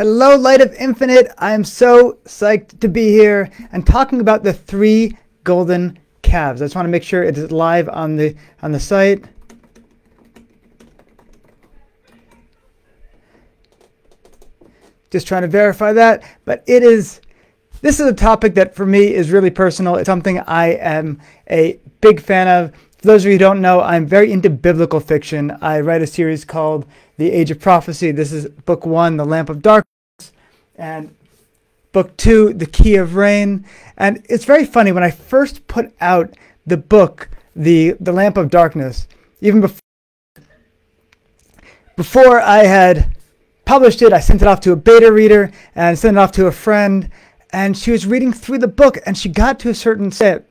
Hello, Light of Infinite. I am so psyched to be here and talking about the 3 golden calves. I just want to make sure it is live on the site. Just trying to verify that, but this is a topic that for me is really personal. It's something I am a big fan of. For those of you who don't know, I'm very into biblical fiction. I write a series called The Age of Prophecy. This is book 1, The Lamp of Darkness, and book 2, The Key of Rain. And it's very funny, when I first put out the book, The Lamp of Darkness, even before I had published it, I sent it off to a beta reader and sent it off to a friend, and she was reading through the book and she got to a certain set,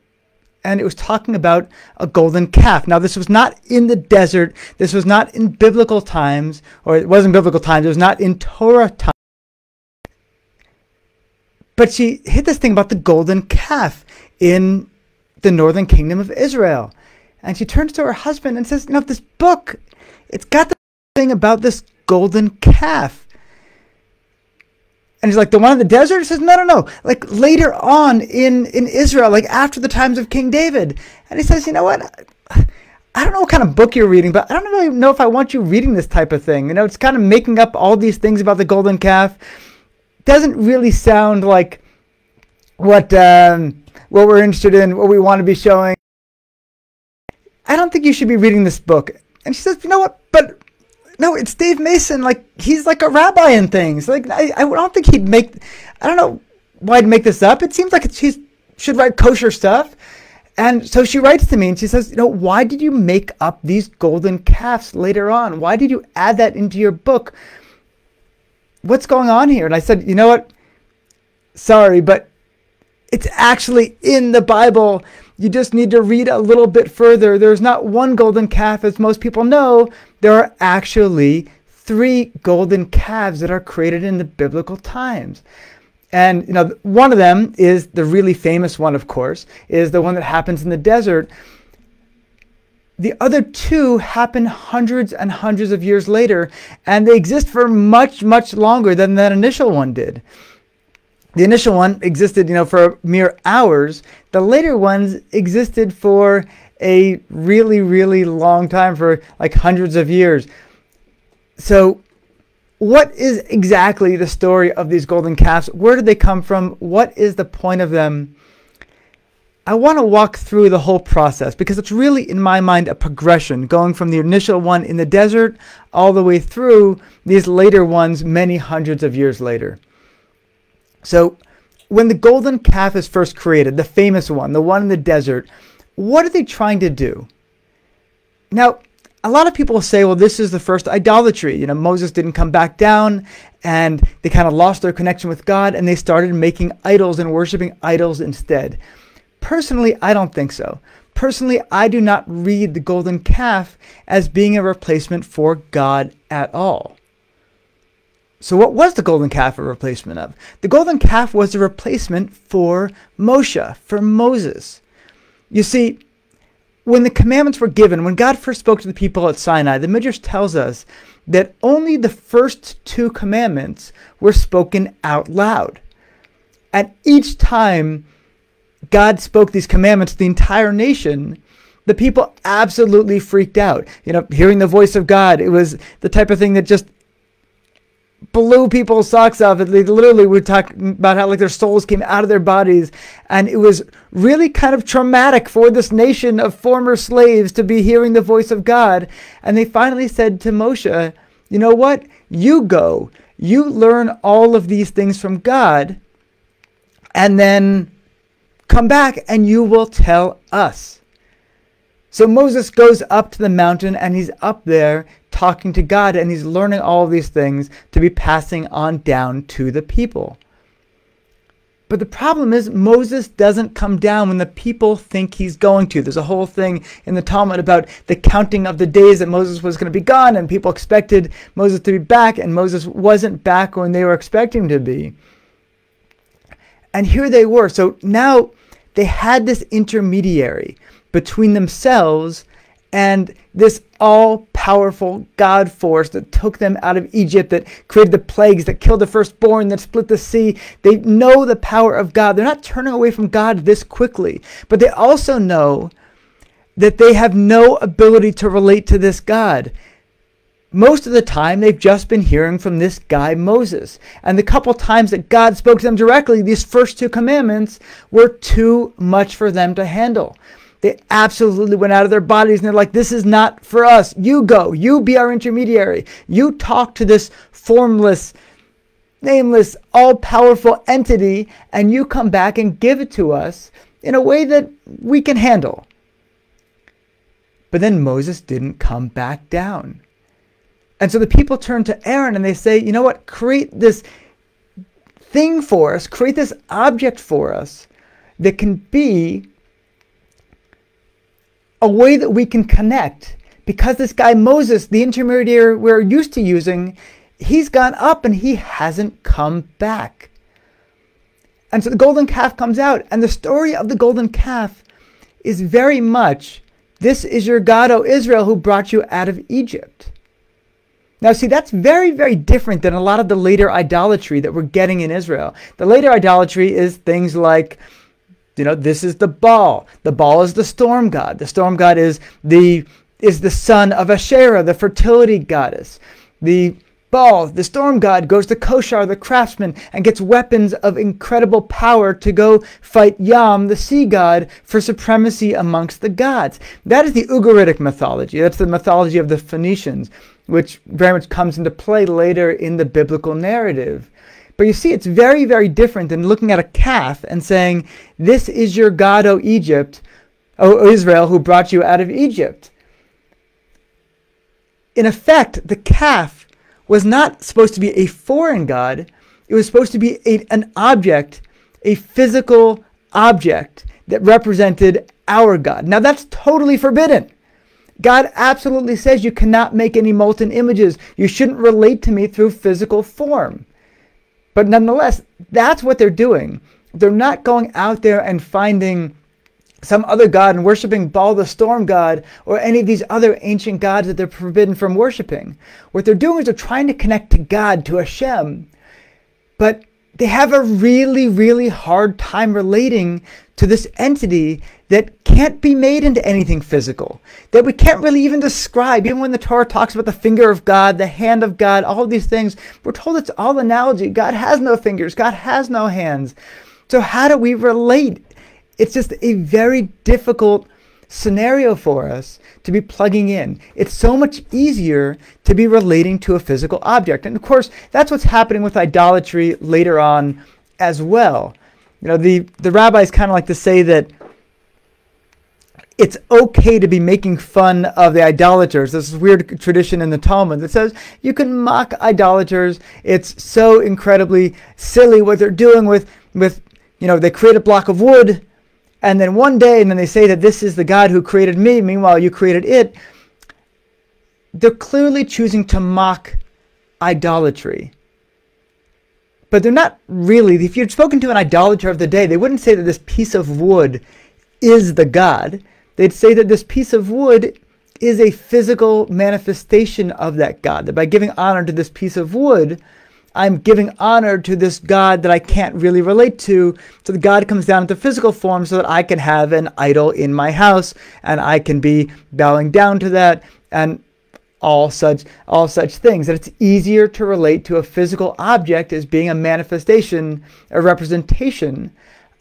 and it was talking about a golden calf. Now, this was not in the desert. This was not in biblical times, or it wasn't biblical times. It was not in Torah times. But she hit this thing about the golden calf in the northern kingdom of Israel. And she turns to her husband and says, this book, it's got the thing about this golden calf. And he's like, the one in the desert? He says, no. Like later on in Israel, like after the times of King David. And he says, you know what? I don't know what kind of book you're reading, but I don't really know if I want you reading this type of thing. It's kind of making up all these things about the golden calf. Doesn't really sound like what we're interested in, what we want to be showing. I don't think you should be reading this book. And she says, you know what? But no, it's Dave Mason. Like, he's like a rabbi and things. Like, I don't think he'd make, I don't know why he'd make this up. It seems like he should write kosher stuff. And so she writes to me and she says, why did you make up these golden calves later on? Why did you add that into your book? What's going on here? And I said, you know what? Sorry, but it's actually in the Bible. You just need to read a little bit further. There's not one golden calf, as most people know. There are actually 3 golden calves that are created in the biblical times. And, one of them is the really famous one, of course, is the one that happens in the desert. The other 2 happen hundreds and hundreds of years later, and they exist for much, much longer than that initial one did. The initial one existed, for mere hours. The later ones existed for a really, really long time, for like hundreds of years. So what is exactly the story of these golden calves? Where did they come from? What is the point of them? I want to walk through the whole process because it's really, in my mind, a progression going from the initial one in the desert all the way through these later ones many hundreds of years later. So when the golden calf is first created, the famous one, the one in the desert, what are they trying to do? Now, a lot of people say, well, this is the first idolatry. Moses didn't come back down and they kind of lost their connection with God and they started making idols and worshiping idols instead. Personally, I don't think so. Personally, I do not read the golden calf as being a replacement for God at all. So what was the golden calf a replacement of? The golden calf was a replacement for Moshe, for Moses. You see, when the commandments were given, when God first spoke to the people at Sinai, the Midrash tells us that only the first 2 commandments were spoken out loud. And each time God spoke these commandments to the entire nation, the people absolutely freaked out. Hearing the voice of God, it was the type of thing that just blew people's socks off. They literally would talk about how their souls came out of their bodies, and it was really kind of traumatic for this nation of former slaves to be hearing the voice of God. And they finally said to Moshe, you know what? You go, you learn all of these things from God, and then come back and you will tell us. So Moses goes up to the mountain and he's up there talking to God and he's learning all of these things to be passing on down to the people. But the problem is Moses doesn't come down when the people think he's going to. There's a whole thing in the Talmud about the counting of the days that Moses was going to be gone, and people expected Moses to be back, and Moses wasn't back when they were expecting him to be. And here they were. So now they had this intermediary between themselves and this all-powerful powerful God force that took them out of Egypt, that created the plagues, that killed the firstborn, that split the sea. They know the power of God. They're not turning away from God this quickly, but they also know that they have no ability to relate to this God. Most of the time, they've just been hearing from this guy, Moses. And the couple times that God spoke to them directly, these first 2 commandments were too much for them to handle. They absolutely went out of their bodies and they're like, this is not for us. You go. You be our intermediary. You talk to this formless, nameless, all-powerful entity and you come back and give it to us in a way that we can handle. But then Moses didn't come back down. And so the people turn to Aaron and they say, you know what? Create this thing for us. Create this object for us that can be a way that we can connect, because this guy Moses, the intermediary we're used to using, he's gone up and he hasn't come back. And so the golden calf comes out, and the story of the golden calf is very much, this is your God, O Israel, who brought you out of Egypt. Now see, that's very, very different than a lot of the later idolatry that we're getting in Israel. The later idolatry is things like, this is the Baal. The Baal is the storm god. The storm god is the son of Asherah, the fertility goddess. The Baal, the storm god, goes to Koshar, the craftsman, and gets weapons of incredible power to go fight Yam, the sea god, for supremacy amongst the gods. That is the Ugaritic mythology. That's the mythology of the Phoenicians, which very much comes into play later in the biblical narrative. But you see, it's very, very different than looking at a calf and saying, this is your God, O Egypt, O Israel, who brought you out of Egypt. In effect, the calf was not supposed to be a foreign god. It was supposed to be an object, a physical object that represented our God. Now that's totally forbidden. God absolutely says you cannot make any molten images. You shouldn't relate to me through physical form. But nonetheless, that's what they're doing. They're not going out there and finding some other god and worshiping Baal the storm god or any of these other ancient gods that they're forbidden from worshiping. What they're doing is they're trying to connect to God, to Hashem. But they have a really, really hard time relating to this entity that can't be made into anything physical, that we can't really even describe. Even when the Torah talks about the finger of God, the hand of God, all of these things, we're told it's all analogy. God has no fingers. God has no hands. So how do we relate? It's just a very difficult scenario for us to be plugging in. It's so much easier to be relating to a physical object. And of course, that's what's happening with idolatry later on as well. The rabbis kind of like to say that it's okay to be making fun of the idolaters. This is weird tradition in the Talmud that says you can mock idolaters. It's so incredibly silly what they're doing with they create a block of wood, and then one day, and then they say that this is the God who created me, meanwhile you created it. They're clearly choosing to mock idolatry. But they're not really, if you'd spoken to an idolater of the day, they wouldn't say that this piece of wood is the God. They'd say that this piece of wood is a physical manifestation of that God. That by giving honor to this piece of wood, I'm giving honor to this God that I can't really relate to. So the God comes down into physical form so that I can have an idol in my house and I can be bowing down to that and all such things. That it's easier to relate to a physical object as being a manifestation, a representation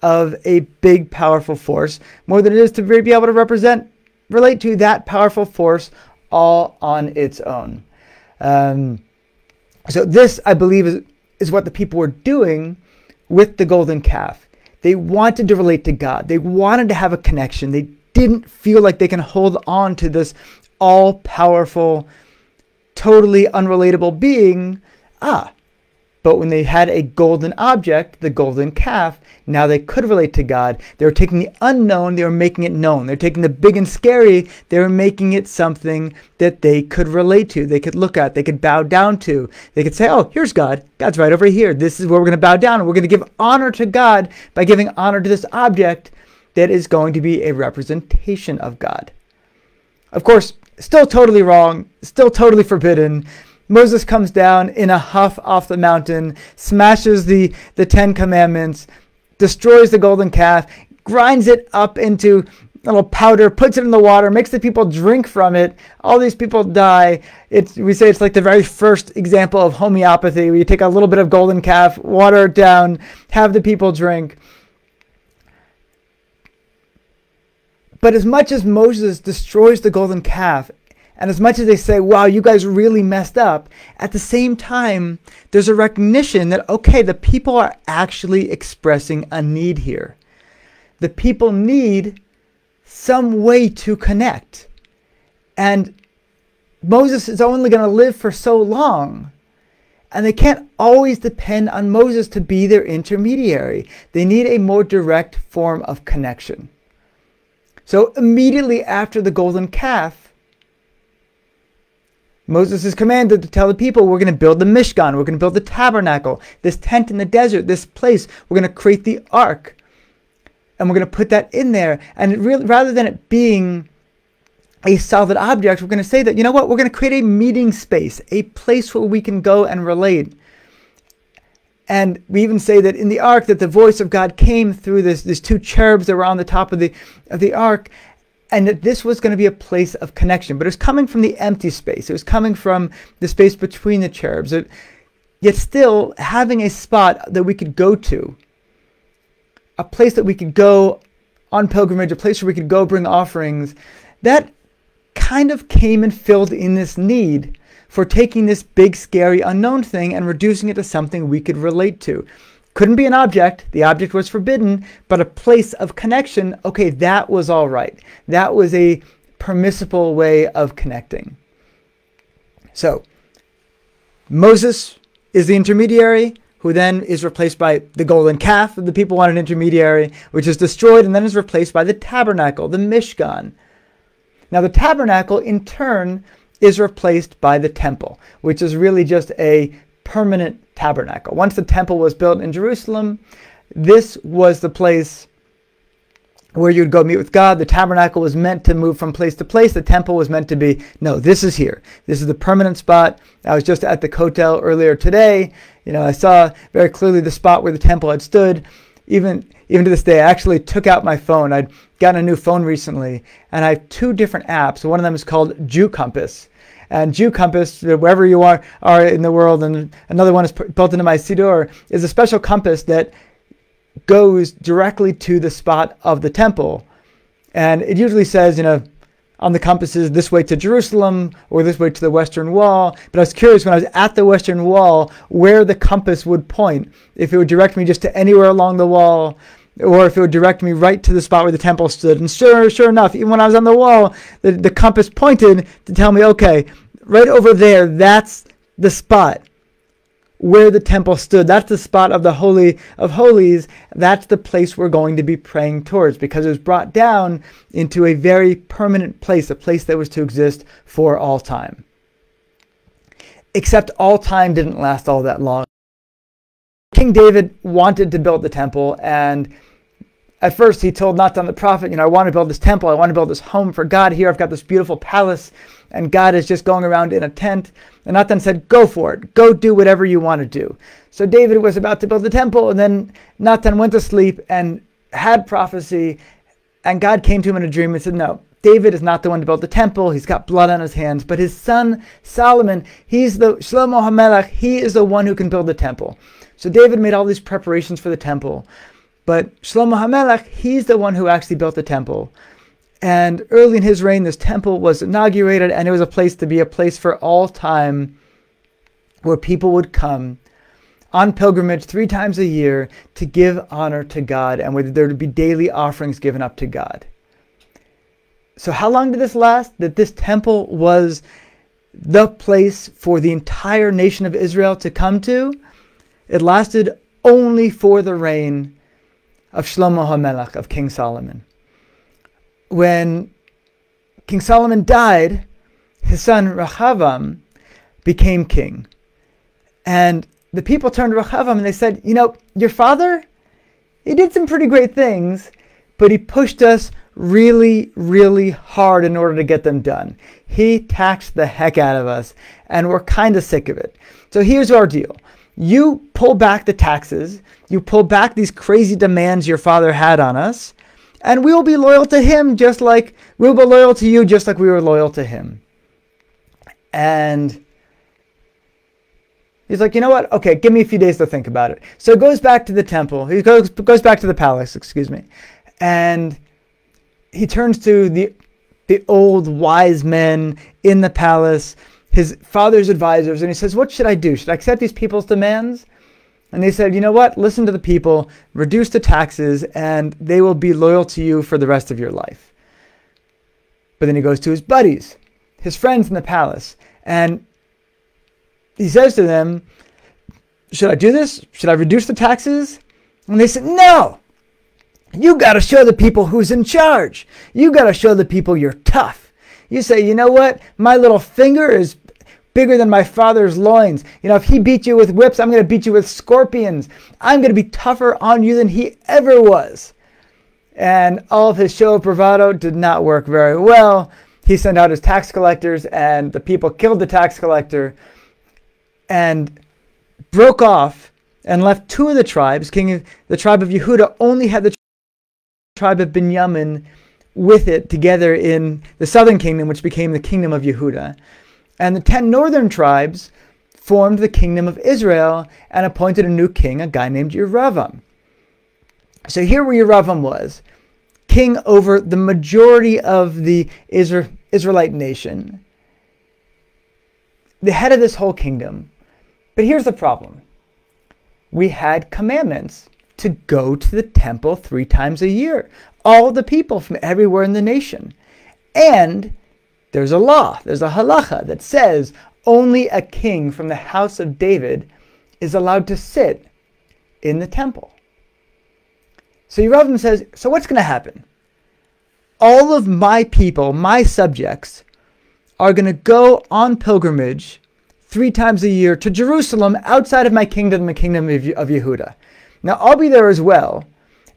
of a big, powerful force, more than it is to be able to relate to that powerful force all on its own. So this, I believe, is what the people were doing with the golden calf. They wanted to relate to God. They wanted to have a connection. They didn't feel like they can hold on to this all-powerful, totally unrelatable being. But when they had a golden object, the golden calf, now they could relate to God. They were taking the unknown, they were making it known. They're taking the big and scary, they were making it something that they could relate to, they could look at, they could bow down to. They could say, oh, here's God. God's right over here. This is where we're going to bow down. And we're going to give honor to God by giving honor to this object that is going to be a representation of God. Of course, Still totally wrong, still totally forbidden. Moses comes down in a huff off the mountain, smashes the 10 commandments, destroys the golden calf, grinds it up into a little powder, puts it in the water, makes the people drink from it. All these people die. We say it's like the very first example of homeopathy, where you take a little bit of golden calf, water it down, have the people drink. But as much as Moses destroys the golden calf, and as much as they say, wow, you guys really messed up, at the same time, there's a recognition that, okay, the people are actually expressing a need here. The people need some way to connect. And Moses is only going to live for so long. And they can't always depend on Moses to be their intermediary. They need a more direct form of connection. So immediately after the golden calf, Moses is commanded to tell the people, we're going to build the Mishkan, we're going to build the tabernacle, this tent in the desert, this place, we're going to create the ark, and we're going to put that in there. And rather than it being a solid object, we're going to say that, you know what, we're going to create a meeting space, a place where we can go and relate. And we even say that in the ark, that the voice of God came through these two cherubs that were on the top of the ark, and that this was going to be a place of connection. But it was coming from the empty space. It was coming from the space between the cherubs. Yet still having a spot that we could go to, a place that we could go on pilgrimage, a place where we could go bring offerings, that kind of came and filled in this need for taking this big, scary, unknown thing and reducing it to something we could relate to. Couldn't be an object. The object was forbidden, but a place of connection, okay, that was all right. That was a permissible way of connecting. So, Moses is the intermediary, who then is replaced by the golden calf. The people want an intermediary, which is destroyed and then is replaced by the tabernacle, the Mishkan. Now, the tabernacle, in turn, is replaced by the temple, which is really just a permanent tabernacle. Once the temple was built in Jerusalem, this was the place where you'd go meet with God. The tabernacle was meant to move from place to place. The temple was meant to be, no, this is here. This is the permanent spot. I was just at the Kotel earlier today. I saw very clearly the spot where the temple had stood. Even to this day, I actually took out my phone. I'd gotten a new phone recently, and I have two different apps. One of them is called Jew Compass. And Jew Compass, wherever you are in the world, and another one is built into my Siddur, is a special compass that goes directly to the spot of the temple. And it usually says, on the compasses, this way to Jerusalem, or this way to the Western Wall. But I was curious when I was at the Western Wall, where the compass would point. If it would direct me just to anywhere along the wall, or if it would direct me right to the spot where the temple stood. And sure enough, even when I was on the wall, the compass pointed to tell me, okay, right over there, that's the spot where the temple stood. That's the spot of the Holy of Holies. That's the place we're going to be praying towards, because it was brought down into a very permanent place, a place that was to exist for all time. Except all time didn't last all that long. King David wanted to build the temple, and at first he told Natan the prophet, I want to build this temple, I want to build this home for God here, I've got this beautiful palace, and God is just going around in a tent. And Natan said, go for it, go do whatever you want to do. So David was about to build the temple, and then Natan went to sleep and had prophecy, and God came to him in a dream and said, no, David is not the one to build the temple, he's got blood on his hands, but his son Solomon, he's the Shlomo HaMelech, he is the one who can build the temple. So David made all these preparations for the temple, but Shlomo HaMelech, he's the one who actually built the temple. And early in his reign, this temple was inaugurated, and it was a place to be a place for all time where people would come on pilgrimage 3 times a year to give honor to God, and where there would be daily offerings given up to God. So how long did this last? That this temple was the place for the entire nation of Israel to come to? It lasted only for the reign of Shlomo HaMelech, of King Solomon. When King Solomon died, his son Rehoboam became king. And the people turned to Rehoboam and they said, your father, he did some pretty great things, but he pushed us really, really hard in order to get them done. He taxed the heck out of us, and we're kind of sick of it. So here's our deal. You pull back the taxes, you pull back these crazy demands your father had on us, and we'll be loyal to him just like we'll be loyal to you just like we were loyal to him. And he's like, you know what? Okay, give me a few days to think about it. So he goes back to the temple. He goes back to the palace, excuse me. And he turns to the old wise men in the palace, his father's advisors, and he says, what should I do? Should I accept these people's demands? And they said, you know what? Listen to the people, reduce the taxes, and they will be loyal to you for the rest of your life. But then he goes to his buddies, his friends in the palace, and he says to them, should I do this? Should I reduce the taxes? And they said, no! You got to show the people who's in charge. You got to show the people you're tough. You say, you know what? My little finger is bigger than my father's loins. You know, if he beat you with whips, I'm going to beat you with scorpions. I'm going to be tougher on you than he ever was. And all of his show of bravado did not work very well. He sent out his tax collectors, and the people killed the tax collector and broke off and left two of the tribes. The tribe of Yehuda only had the tribe of Binyamin with it together in the southern kingdom, which became the kingdom of Yehuda. And the 10 northern tribes formed the kingdom of Israel and appointed a new king, a guy named Yeravam. So here where Yeravam was, king over the majority of the Israelite nation, the head of this whole kingdom. But here's the problem. We had commandments to go to the temple 3 times a year. All the people from everywhere in the nation. And there's a law, there's a halacha that says only a king from the house of David is allowed to sit in the temple. So Yeravam says, so what's going to happen? All of my people, my subjects, are going to go on pilgrimage 3 times a year to Jerusalem outside of my kingdom, the kingdom of Yehuda. Now I'll be there as well,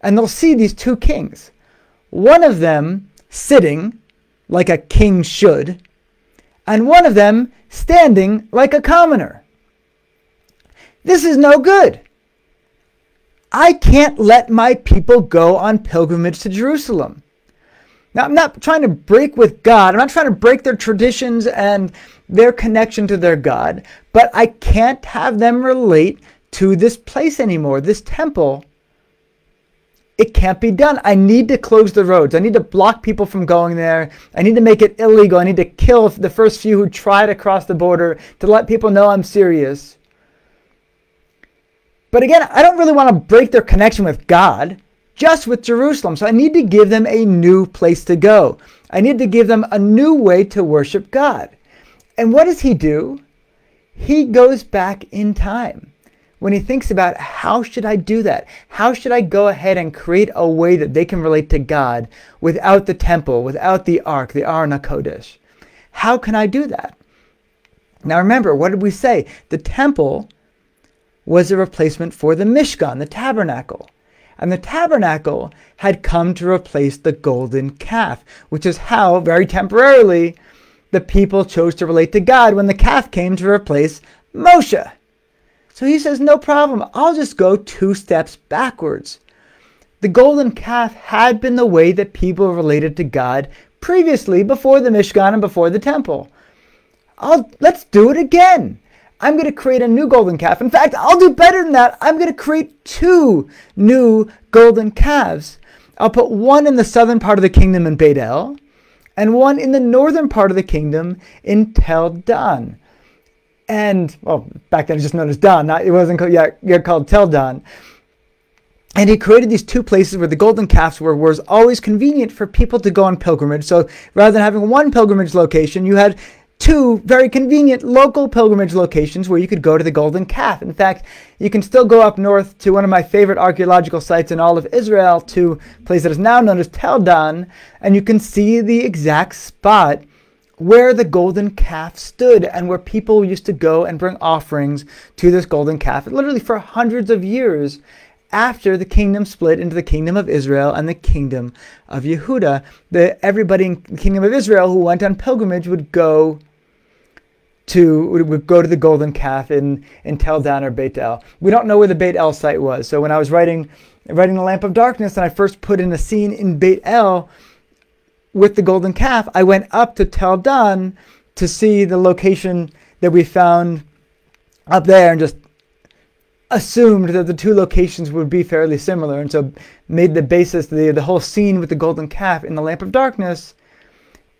and they'll see these 2 kings. One of them sitting like a king should, and one of them standing like a commoner. This is no good. I can't let my people go on pilgrimage to Jerusalem. Now, I'm not trying to break with God. I'm not trying to break their traditions and their connection to their God, but I can't have them relate to this place anymore, this temple. It can't be done. I need to close the roads. I need to block people from going there. I need to make it illegal. I need to kill the first few who try to cross the border to let people know I'm serious. But again, I don't really want to break their connection with God, just with Jerusalem. So I need to give them a new place to go. I need to give them a new way to worship God. And what does he do? He goes back in time. When he thinks about how should I do that? How should I go ahead and create a way that they can relate to God without the temple, without the ark, the Aron HaKodesh? How can I do that? Now remember, what did we say? The temple was a replacement for the Mishkan, the tabernacle. And the tabernacle had come to replace the golden calf, which is how, very temporarily, the people chose to relate to God when the calf came to replace Moshe. So he says, no problem, I'll just go 2 steps backwards. The golden calf had been the way that people related to God previously, before the Mishkan and before the temple. Let's do it again. I'm going to create a new golden calf. In fact, I'll do better than that. I'm going to create 2 new golden calves. I'll put one in the southern part of the kingdom in Beit El, and one in the northern part of the kingdom in Tel Dan. And, well, back then it was just known as Dan. It wasn't yet called Tel Dan. And he created these 2 places where the golden calves were, where it was always convenient for people to go on pilgrimage. So rather than having 1 pilgrimage location, you had 2 very convenient local pilgrimage locations where you could go to the golden calf. In fact, you can still go up north to one of my favorite archaeological sites in all of Israel, to a place that is now known as Tel Dan, and you can see the exact spot where the golden calf stood and where people used to go and bring offerings to this golden calf, literally for hundreds of years. after the kingdom split into the kingdom of Israel and the kingdom of Yehuda. Everybody in the kingdom of Israel who went on pilgrimage would go to the golden calf in Tel Dan or Beit El. We don't know where the Beit El site was. So when I was writing The Lamp of Darkness and I first put in a scene in Beit El with the golden calf, I went up to Tel Dan to see the location that we found up there and just assumed that the two locations would be fairly similar, and so made the basis, the whole scene with the golden calf in the Lamp of Darkness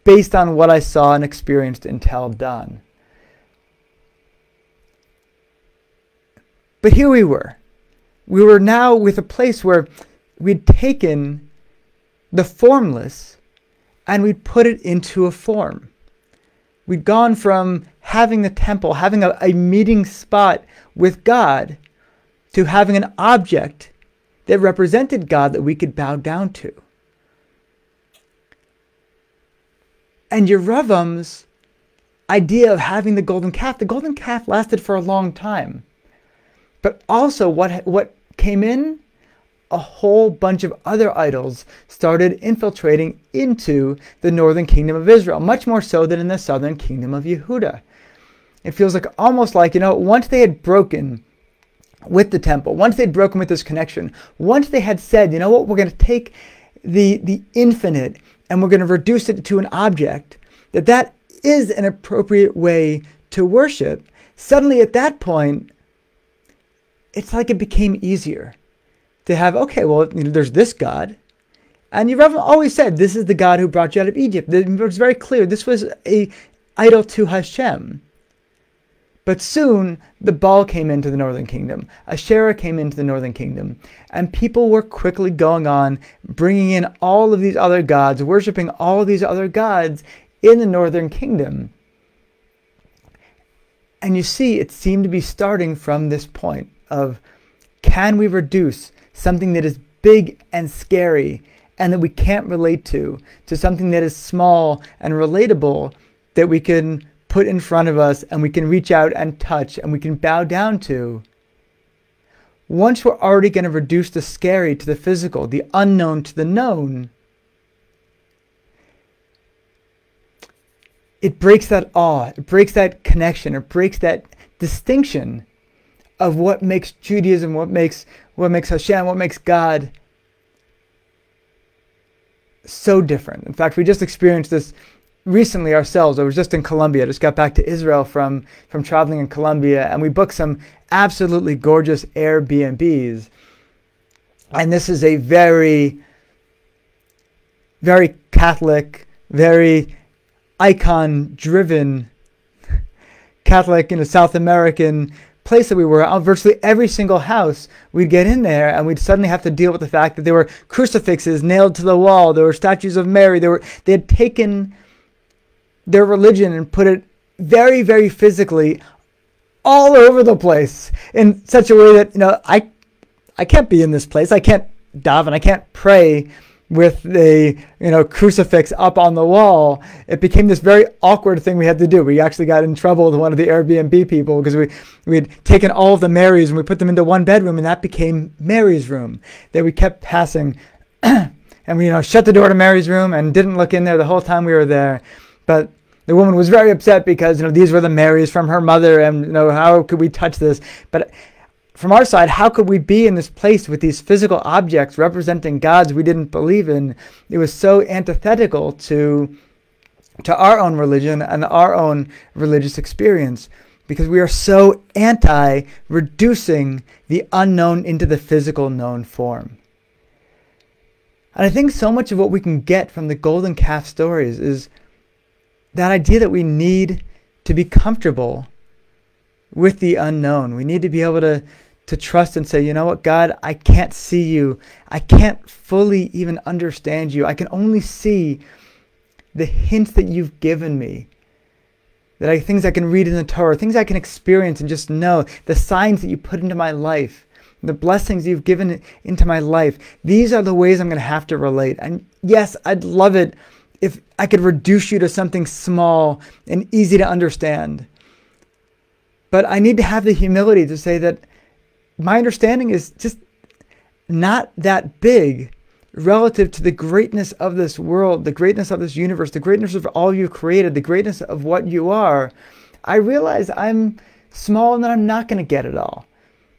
based on what I saw and experienced in Tel Dan. But here we were. We were now with a place where we'd taken the formless and we'd put it into a form. We'd gone from having the temple, having a meeting spot with God, to having an object that represented God that we could bow down to. And Yeravam's idea of having the golden calf lasted for a long time. But also what came in, a whole bunch of other idols started infiltrating into the northern kingdom of Israel, much more so than in the southern kingdom of Yehuda. It feels like almost like, once they had broken with the temple, once they'd broken with this connection, once they had said, we're going to take the infinite and we're going to reduce it to an object, that is an appropriate way to worship, suddenly at that point, it's like it became easier to have, there's this God. And Yeravam always said, this is the God who brought you out of Egypt. It was very clear. This was an idol to Hashem. But soon, the Baal came into the northern kingdom. Asherah came into the northern kingdom. And people were quickly going on, bringing in all of these other gods, worshiping all of these other gods in the northern kingdom. And you see, it seemed to be starting from this point of, can we reduce something that is big and scary and that we can't relate to something that is small and relatable that we can put in front of us and we can reach out and touch and we can bow down to? Once we're already going to reduce the scary to the physical, the unknown to the known, it breaks that awe, it breaks that connection, it breaks that distinction of what makes Judaism, what makes Hashem, what makes God so different. In fact, we just experienced this recently ourselves. I was just in Colombia. I just got back to Israel from traveling in Colombia, and we booked some absolutely gorgeous Airbnbs. And this is a very, very Catholic, very icon-driven Catholic, South American place that we were at. Virtually every single house, we'd get in there and we'd suddenly have to deal with the fact that there were crucifixes nailed to the wall. There were statues of Mary. They had taken their religion and put it very, very physically all over the place in such a way that, I can't be in this place. I can't daven. I can't pray with the crucifix up on the wall. It became this very awkward thing we had to do. We actually got in trouble with one of the Airbnb people because we had taken all of the Marys and we put them into one bedroom, and that became Mary's room that we kept passing. And we shut the door to Mary's room and didn't look in there the whole time we were there. But the woman was very upset because these were the Marys from her mother, and how could we touch this? But from our side, how could we be in this place with these physical objects representing gods we didn't believe in? It was so antithetical to our own religion and our own religious experience, because we are so anti-reducing the unknown into the physical known form. And I think so much of what we can get from the golden calf stories is that idea that we need to be comfortable with the unknown. We need to be able to trust and say, God, I can't see you. I can't fully even understand you. I can only see the hints that you've given me. Things I can read in the Torah, things I can experience and just know, the signs that you put into my life, the blessings you've given into my life. These are the ways I'm going to have to relate. And yes, I'd love it if I could reduce you to something small and easy to understand. But I need to have the humility to say that my understanding is just not that big relative to the greatness of this world, the greatness of this universe, the greatness of all you've created, the greatness of what you are, I realize I'm small and that I'm not going to get it all.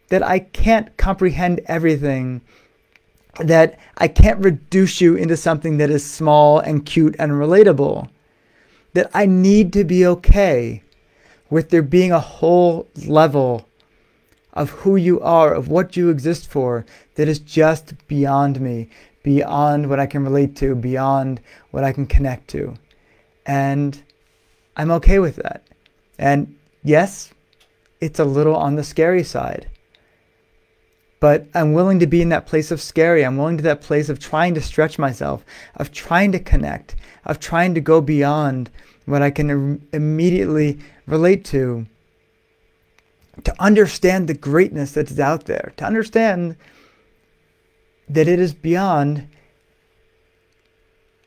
That I can't comprehend everything. That I can't reduce you into something that is small and cute and relatable. That I need to be okay with there being a whole level of who you are, of what you exist for, that is just beyond me, beyond what I can relate to, beyond what I can connect to. And I'm okay with that. And yes, it's a little on the scary side. But I'm willing to be in that place of scary. I'm willing to that place of trying to stretch myself, of trying to connect, of trying to go beyond what I can immediately relate to understand the greatness that's out there, to understand that it is beyond,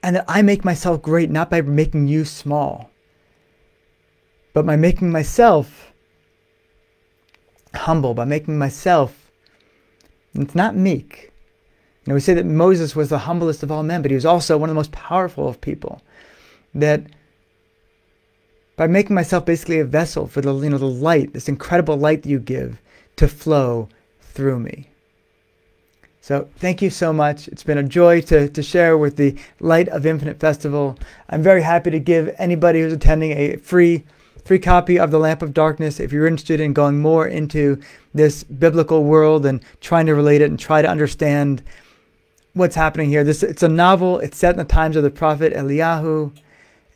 and that I make myself great not by making you small, but by making myself humble, by making myself, it's not meek. You know, we say that Moses was the humblest of all men, but he was also one of the most powerful of people. That by making myself basically a vessel for the light, this incredible light that you give, to flow through me. So thank you so much. It's been a joy to share with the Light of Infinite Festival. I'm very happy to give anybody who's attending a free copy of The Lamp of Darkness if you're interested in going more into this biblical world and trying to relate it and try to understand what's happening here. It's a novel. It's set in the times of the prophet Eliyahu,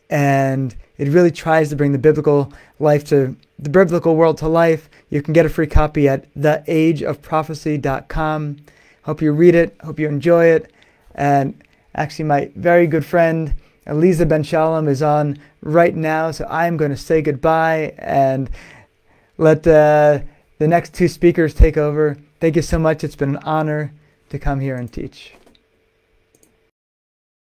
and it really tries to bring the biblical world to life. You can get a free copy at theageofprophecy.com. Hope you read it. Hope you enjoy it. And actually, my very good friend Aleeza Ben Shalom is on right now, so I'm going to say goodbye and let the next two speakers take over. Thank you so much. It's been an honor to come here and teach.